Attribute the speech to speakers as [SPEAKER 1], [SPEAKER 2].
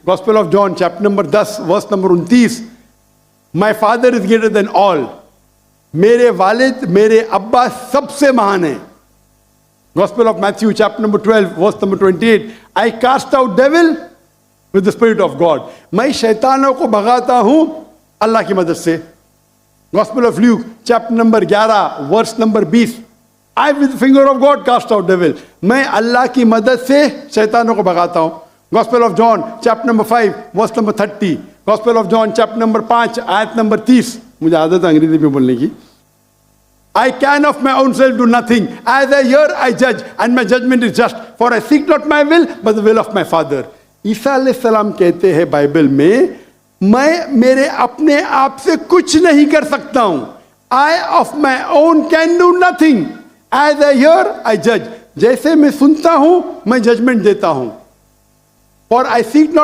[SPEAKER 1] Gospel of John, chapter number 10, verse number 29. My father is greater than all. मेरे वालिद, मेरे अब्बा सबसे महान है. Gospel of Matthew, chapter number 12, verse number 28. I cast out devil with the Spirit of God. मैं शैतानों को भगाता हूं अल्लाह की मदद से. Gospel of Luke, chapter number 11, verse number 20. I with the finger of God cast out devil. मैं अल्लाह की मदद से शैतानों को भगाता हूं. Gospel of John, chapter number 5, verse number 30. Gospel of John, chapter number 5, आयत नंबर 30. मुझे आदत है अंग्रेजी में बोलने की. I can of my own self do nothing. As I hear, I judge, and my judgment is just. For I seek not my will, but the will of my Father. ईसा अलैहिस्सलाम कहते हैं बाइबल में, मैं मेरे अपने आप से कुछ नहीं कर सकता हूं. I of my own can do nothing. As I hear, I judge. जैसे मैं सुनता हूं, मैं जजमेंट देता हूं. For I seek not